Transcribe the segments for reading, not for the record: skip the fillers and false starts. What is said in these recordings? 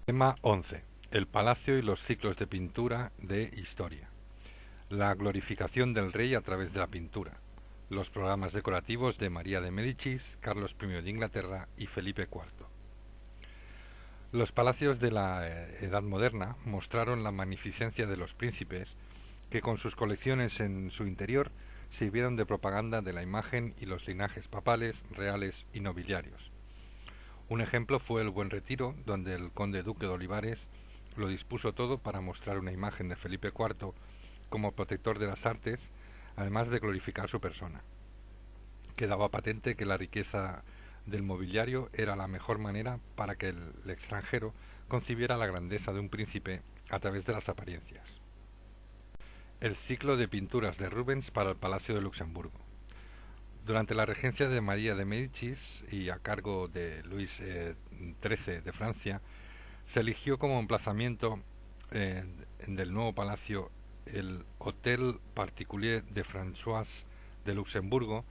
Tema 11. El palacio y los ciclos de pintura de historia. La glorificación del rey a través de la pintura. Los programas decorativos de María de Médicis, Carlos I de Inglaterra y Felipe IV. Los palacios de la Edad Moderna mostraron la magnificencia de los príncipes que con sus colecciones en su interior sirvieron de propaganda de la imagen y los linajes papales, reales y nobiliarios. Un ejemplo fue el Buen Retiro, donde el conde duque de Olivares lo dispuso todo para mostrar una imagen de Felipe IV como protector de las artes, además de glorificar su persona. Quedaba patente que la riqueza del mobiliario era la mejor manera para que el extranjero concibiera la grandeza de un príncipe a través de las apariencias. El ciclo de pinturas de Rubens para el Palacio de Luxemburgo. Durante la regencia de María de Médicis y a cargo de Luis XIII de Francia, se eligió como emplazamiento del nuevo palacio el Hôtel Particulier de François de Luxemburgo,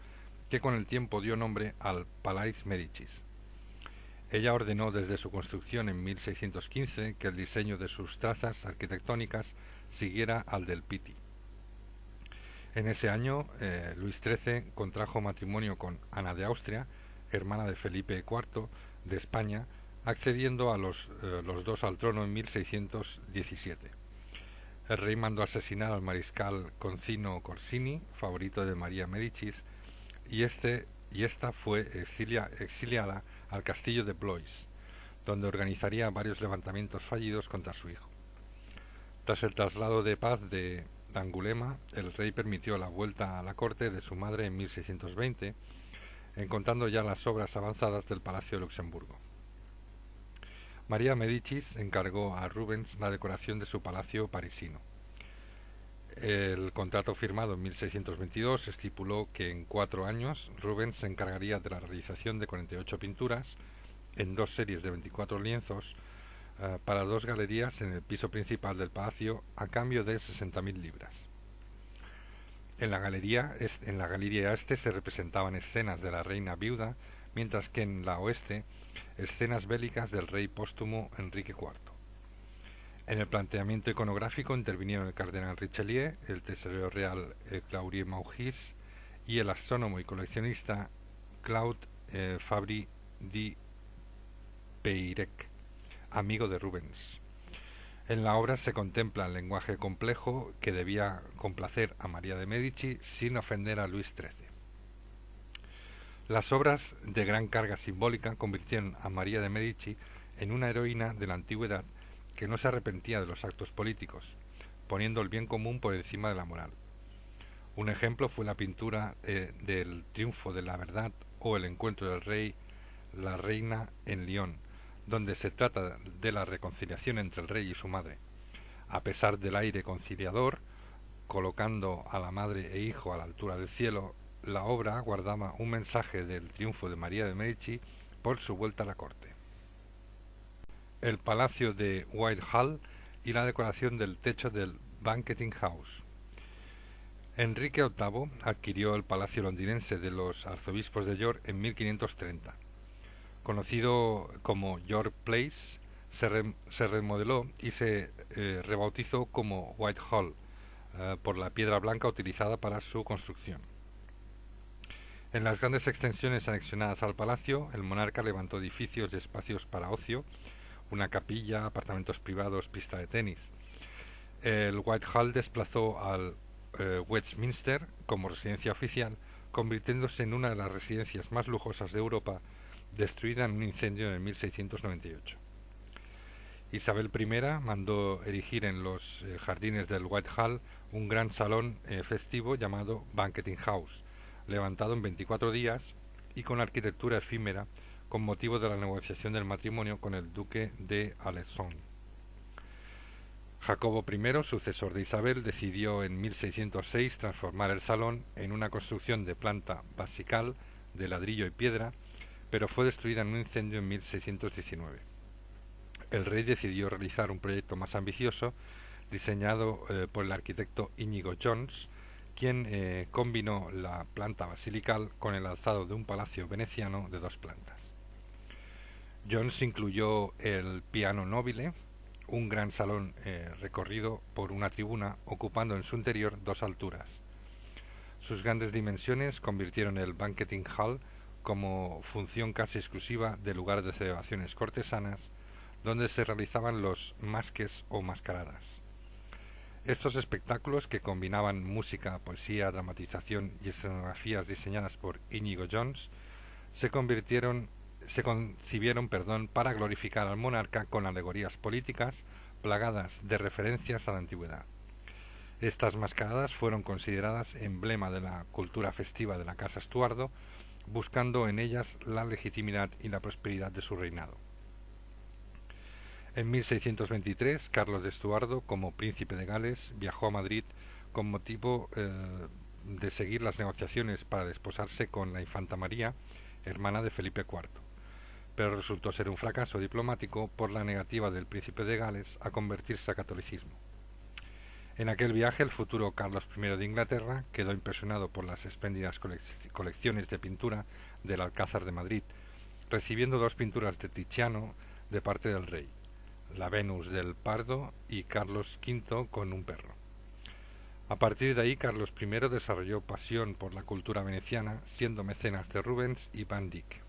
que con el tiempo dio nombre al Palais Médicis. Ella ordenó desde su construcción en 1615 que el diseño de sus trazas arquitectónicas siguiera al del Pitti. En ese año, Luis XIII contrajo matrimonio con Ana de Austria, hermana de Felipe IV de España, accediendo a los dos al trono en 1617. El rey mandó asesinar al mariscal Concino Corsini, favorito de María Médicis, y esta fue exiliada al castillo de Blois, donde organizaría varios levantamientos fallidos contra su hijo. Tras el traslado de paz de Angulema, el rey permitió la vuelta a la corte de su madre en 1620, encontrando ya las obras avanzadas del Palacio de Luxemburgo. María Médicis encargó a Rubens la decoración de su palacio parisino. El contrato firmado en 1622 estipuló que en 4 años Rubens se encargaría de la realización de 48 pinturas en 2 series de 24 lienzos para 2 galerías en el piso principal del palacio a cambio de 60.000 libras. En la galería este se representaban escenas de la reina viuda, mientras que en la oeste escenas bélicas del rey póstumo Enrique IV. En el planteamiento iconográfico intervinieron el cardenal Richelieu, el tesorero real Claude Maugis y el astrónomo y coleccionista Claude Fabry de Peyrec, amigo de Rubens. En la obra se contempla el lenguaje complejo que debía complacer a María de Médici sin ofender a Luis XIII. Las obras de gran carga simbólica convirtieron a María de Médici en una heroína de la antigüedad que no se arrepentía de los actos políticos, poniendo el bien común por encima de la moral. Un ejemplo fue la pintura del Triunfo de la Verdad o el encuentro del rey, la reina en Lyon, donde se trata de la reconciliación entre el rey y su madre. A pesar del aire conciliador, colocando a la madre e hijo a la altura del cielo, la obra guardaba un mensaje del triunfo de María de Medici por su vuelta a la corte. El palacio de Whitehall y la decoración del techo del Banqueting House. Enrique VIII adquirió el palacio londinense de los arzobispos de York en 1530. Conocido como York Place, se remodeló y se rebautizó como Whitehall por la piedra blanca utilizada para su construcción. En las grandes extensiones anexionadas al palacio, el monarca levantó edificios y espacios para ocio, una capilla, apartamentos privados, pista de tenis. El Whitehall desplazó al Westminster como residencia oficial, convirtiéndose en una de las residencias más lujosas de Europa, destruida en un incendio en 1698. Isabel I mandó erigir en los jardines del Whitehall un gran salón festivo llamado Banqueting House, levantado en 24 días y con arquitectura efímera con motivo de la negociación del matrimonio con el duque de Alençon. Jacobo I, sucesor de Isabel, decidió en 1606 transformar el salón en una construcción de planta basical de ladrillo y piedra, pero fue destruida en un incendio en 1619. El rey decidió realizar un proyecto más ambicioso, diseñado por el arquitecto Íñigo Jones, quien combinó la planta basilical con el alzado de un palacio veneciano de 2 plantas. Jones incluyó el piano nobile, un gran salón recorrido por una tribuna ocupando en su interior 2 alturas. Sus grandes dimensiones convirtieron el Banqueting Hall como función casi exclusiva de lugar de celebraciones cortesanas donde se realizaban los masques o mascaradas. Estos espectáculos, que combinaban música, poesía, dramatización y escenografías diseñadas por Inigo Jones, se concibieron para glorificar al monarca con alegorías políticas plagadas de referencias a la antigüedad. Estas mascaradas fueron consideradas emblema de la cultura festiva de la Casa Estuardo, buscando en ellas la legitimidad y la prosperidad de su reinado. En 1623, Carlos de Estuardo, como príncipe de Gales, viajó a Madrid con motivo de seguir las negociaciones para desposarse con la infanta María, hermana de Felipe IV, pero resultó ser un fracaso diplomático por la negativa del príncipe de Gales a convertirse al catolicismo. En aquel viaje, el futuro Carlos I de Inglaterra quedó impresionado por las espléndidas colecciones de pintura del Alcázar de Madrid, recibiendo 2 pinturas de Tiziano de parte del rey, la Venus del Pardo y Carlos V con un perro. A partir de ahí, Carlos I desarrolló pasión por la cultura veneciana, siendo mecenas de Rubens y Van Dyck.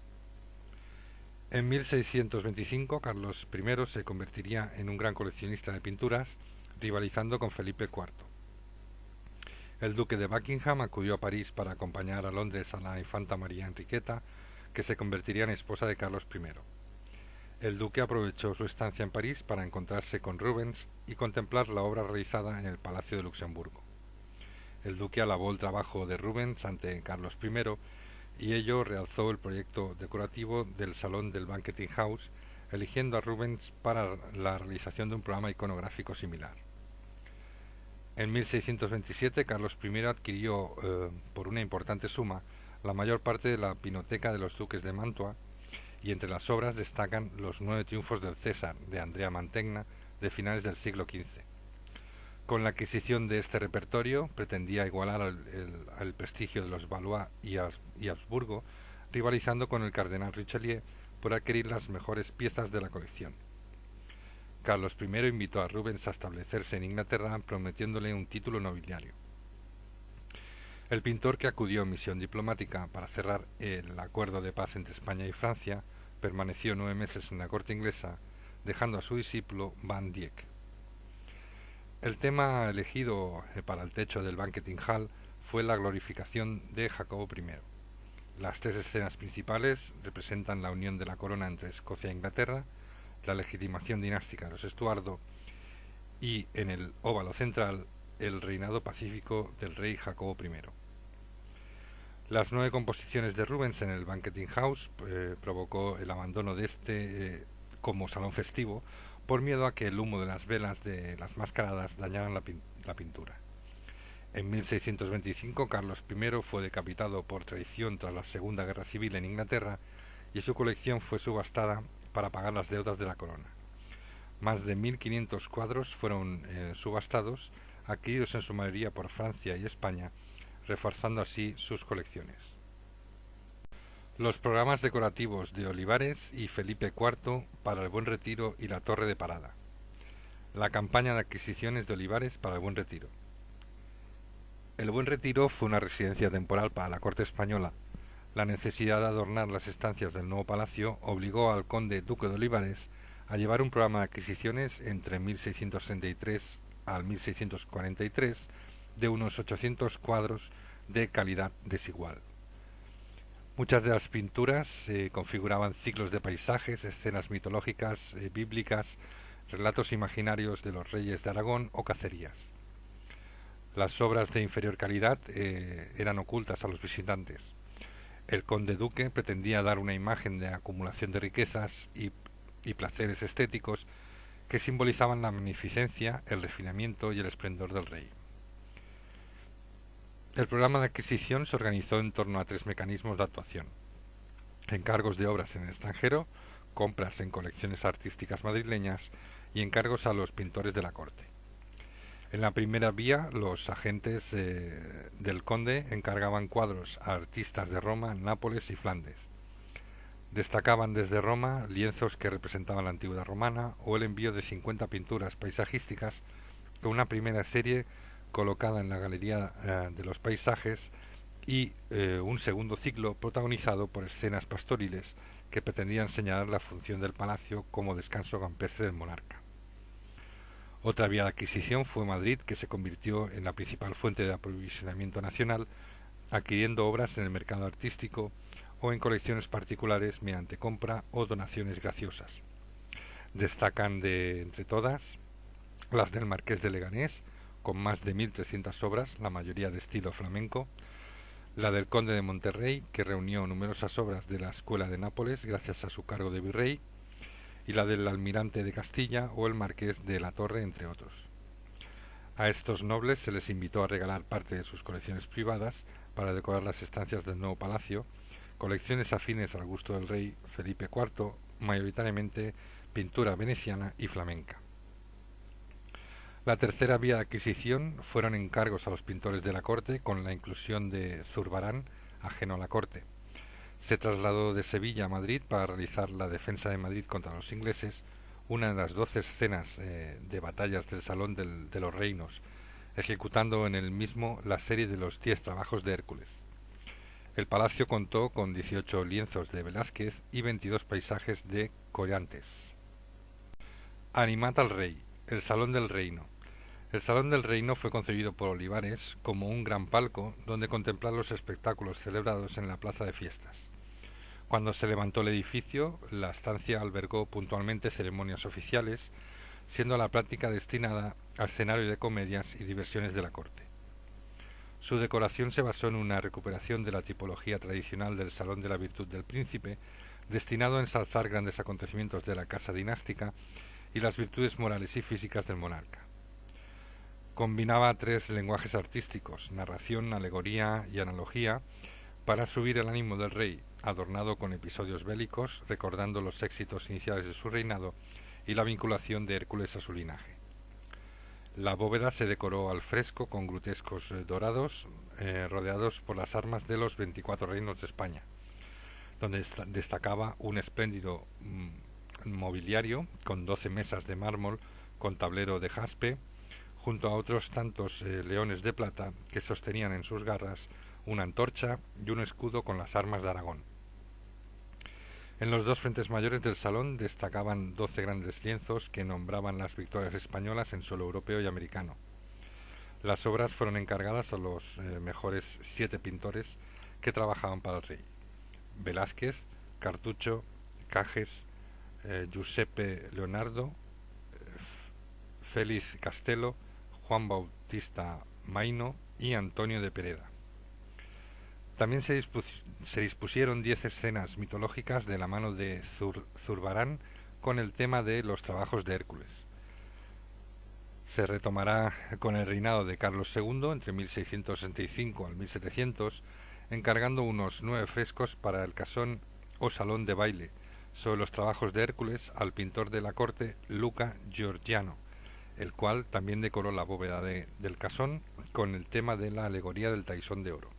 En 1625, Carlos I se convertiría en un gran coleccionista de pinturas, rivalizando con Felipe IV. El duque de Buckingham acudió a París para acompañar a Londres a la infanta María Enriqueta, que se convertiría en esposa de Carlos I. El duque aprovechó su estancia en París para encontrarse con Rubens y contemplar la obra realizada en el Palacio de Luxemburgo. El duque alabó el trabajo de Rubens ante Carlos I y ello realzó el proyecto decorativo del Salón del Banqueting House, eligiendo a Rubens para la realización de un programa iconográfico similar. En 1627, Carlos I adquirió por una importante suma la mayor parte de la pinoteca de los duques de Mantua, y entre las obras destacan los 9 triunfos del César de Andrea Mantegna de finales del siglo XV. Con la adquisición de este repertorio pretendía igualar el prestigio de los Valois y Habsburgo, rivalizando con el cardenal Richelieu por adquirir las mejores piezas de la colección. Carlos I invitó a Rubens a establecerse en Inglaterra, prometiéndole un título nobiliario. El pintor, que acudió en misión diplomática para cerrar el acuerdo de paz entre España y Francia, permaneció 9 meses en la corte inglesa, dejando a su discípulo Van Dyck. El tema elegido para el techo del Banqueting Hall fue la glorificación de Jacobo I. Las 3 escenas principales representan la unión de la corona entre Escocia e Inglaterra, la legitimación dinástica de los Estuardo y, en el óvalo central, el reinado pacífico del rey Jacobo I. Las 9 composiciones de Rubens en el Banqueting House provocó el abandono de este como salón festivo por miedo a que el humo de las velas de las mascaradas dañaran la pintura. En 1625, Carlos I fue decapitado por traición tras la Segunda Guerra Civil en Inglaterra y su colección fue subastada para pagar las deudas de la corona. Más de 1.500 cuadros fueron subastados, adquiridos en su mayoría por Francia y España, reforzando así sus colecciones. Los programas decorativos de Olivares y Felipe IV para el Buen Retiro y la Torre de Parada. La campaña de adquisiciones de Olivares para el Buen Retiro. El Buen Retiro fue una residencia temporal para la corte española. La necesidad de adornar las estancias del nuevo palacio obligó al conde duque de Olivares a llevar un programa de adquisiciones entre 1633 al 1643 de unos 800 cuadros de calidad desigual. Muchas de las pinturas configuraban ciclos de paisajes, escenas mitológicas, bíblicas, relatos imaginarios de los reyes de Aragón o cacerías. Las obras de inferior calidad eran ocultas a los visitantes. El conde duque pretendía dar una imagen de acumulación de riquezas y placeres estéticos que simbolizaban la magnificencia, el refinamiento y el esplendor del rey. El programa de adquisición se organizó en torno a 3 mecanismos de actuación: encargos de obras en el extranjero, compras en colecciones artísticas madrileñas y encargos a los pintores de la corte. En la primera vía, los agentes del conde encargaban cuadros a artistas de Roma, Nápoles y Flandes. Destacaban desde Roma lienzos que representaban la antigüedad romana o el envío de 50 pinturas paisajísticas con una primera serie colocada en la Galería de los Paisajes y un segundo ciclo protagonizado por escenas pastoriles que pretendían señalar la función del palacio como descanso campestre del monarca. Otra vía de adquisición fue Madrid, que se convirtió en la principal fuente de aprovisionamiento nacional, adquiriendo obras en el mercado artístico o en colecciones particulares mediante compra o donaciones graciosas. Destacan entre todas las del Marqués de Leganés, con más de 1.300 obras, la mayoría de estilo flamenco, la del Conde de Monterrey, que reunió numerosas obras de la Escuela de Nápoles gracias a su cargo de virrey, y la del Almirante de Castilla o el Marqués de la Torre, entre otros. A estos nobles se les invitó a regalar parte de sus colecciones privadas para decorar las estancias del nuevo palacio, colecciones afines al gusto del rey Felipe IV, mayoritariamente pintura veneciana y flamenca. La tercera vía de adquisición fueron encargos a los pintores de la corte, con la inclusión de Zurbarán, ajeno a la corte. Se trasladó de Sevilla a Madrid para realizar la defensa de Madrid contra los ingleses, una de las 12 escenas de batallas del Salón de los Reinos, ejecutando en el mismo la serie de los 10 trabajos de Hércules. El palacio contó con 18 lienzos de Velázquez y 22 paisajes de Collantes. Animad al rey, el Salón del Reino. El Salón del Reino fue concebido por Olivares como un gran palco donde contemplar los espectáculos celebrados en la plaza de fiestas. Cuando se levantó el edificio, la estancia albergó puntualmente ceremonias oficiales, siendo la práctica destinada al escenario de comedias y diversiones de la corte. Su decoración se basó en una recuperación de la tipología tradicional del Salón de la Virtud del Príncipe, destinado a ensalzar grandes acontecimientos de la casa dinástica y las virtudes morales y físicas del monarca. Combinaba 3 lenguajes artísticos, narración, alegoría y analogía, para subir el ánimo del rey, adornado con episodios bélicos, recordando los éxitos iniciales de su reinado y la vinculación de Hércules a su linaje. La bóveda se decoró al fresco con grutescos dorados, rodeados por las armas de los 24 reinos de España, donde destacaba un espléndido mobiliario con 12 mesas de mármol con tablero de jaspe, junto a otros tantos leones de plata que sostenían en sus garras una antorcha y un escudo con las armas de Aragón. En los 2 frentes mayores del salón destacaban 12 grandes lienzos que nombraban las victorias españolas en suelo europeo y americano. Las obras fueron encargadas a los mejores 7 pintores que trabajaban para el rey: Velázquez, Cartucho, Cajes, Giuseppe Leonardo, Félix Castelo, Juan Bautista Maino y Antonio de Pereda. También se dispusieron 10 escenas mitológicas de la mano de Zurbarán con el tema de los trabajos de Hércules. Se retomará con el reinado de Carlos II entre 1665 al 1700, encargando unos 9 frescos para el casón o salón de baile sobre los trabajos de Hércules al pintor de la corte Luca Giorgiano, el cual también decoró la bóveda del casón con el tema de la alegoría del taizón de oro.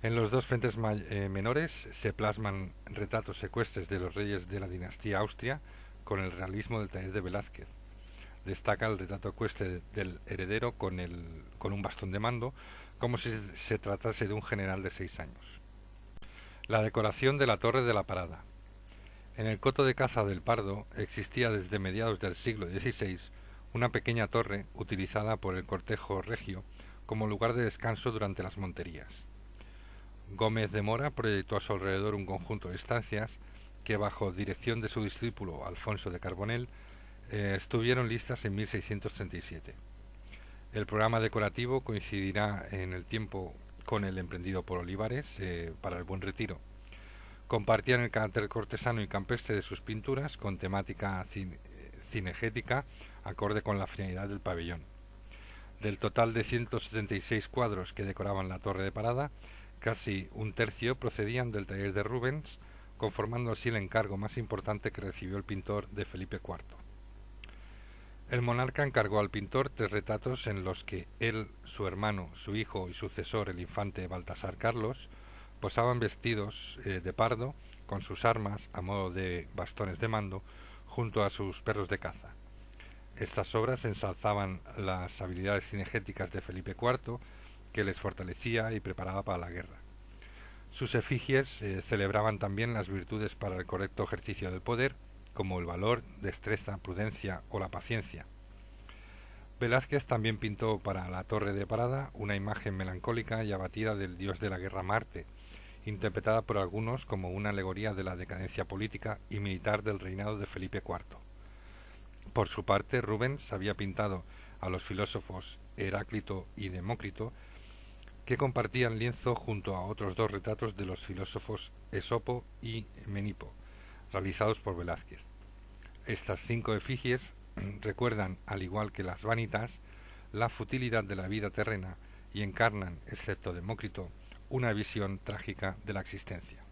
En los 2 frentes menores se plasman retratos ecuestres de los reyes de la dinastía Austria con el realismo del taller de Velázquez. Destaca el retrato ecuestre del heredero con un bastón de mando, como si se tratase de un general de 6 años. La decoración de la Torre de la Parada. En el coto de caza del Pardo existía desde mediados del siglo XVI una pequeña torre utilizada por el cortejo regio como lugar de descanso durante las monterías. Gómez de Mora proyectó a su alrededor un conjunto de estancias que, bajo dirección de su discípulo Alfonso de Carbonell, estuvieron listas en 1637. El programa decorativo coincidirá en el tiempo con el emprendido por Olivares para el Buen Retiro. Compartían el carácter cortesano y campestre de sus pinturas con temática cinegética acorde con la finalidad del pabellón. Del total de 176 cuadros que decoraban la Torre de Parada, casi un tercio procedían del taller de Rubens, conformando así el encargo más importante que recibió el pintor de Felipe IV. El monarca encargó al pintor 3 retratos en los que él, su hermano, su hijo y sucesor, el infante Baltasar Carlos, posaban vestidos de pardo, con sus armas a modo de bastones de mando, junto a sus perros de caza. Estas obras ensalzaban las habilidades cinegéticas de Felipe IV, que les fortalecía y preparaba para la guerra. Sus efigies celebraban también las virtudes para el correcto ejercicio del poder, como el valor, destreza, prudencia o la paciencia. Velázquez también pintó para la Torre de Parada una imagen melancólica y abatida del dios de la guerra Marte, interpretada por algunos como una alegoría de la decadencia política y militar del reinado de Felipe IV. Por su parte, Rubens había pintado a los filósofos Heráclito y Demócrito, que compartían lienzo junto a otros dos retratos de los filósofos Esopo y Menipo, realizados por Velázquez. Estas 5 efigies recuerdan, al igual que las vanitas, la futilidad de la vida terrena y encarnan, excepto Demócrito, una visión trágica de la existencia.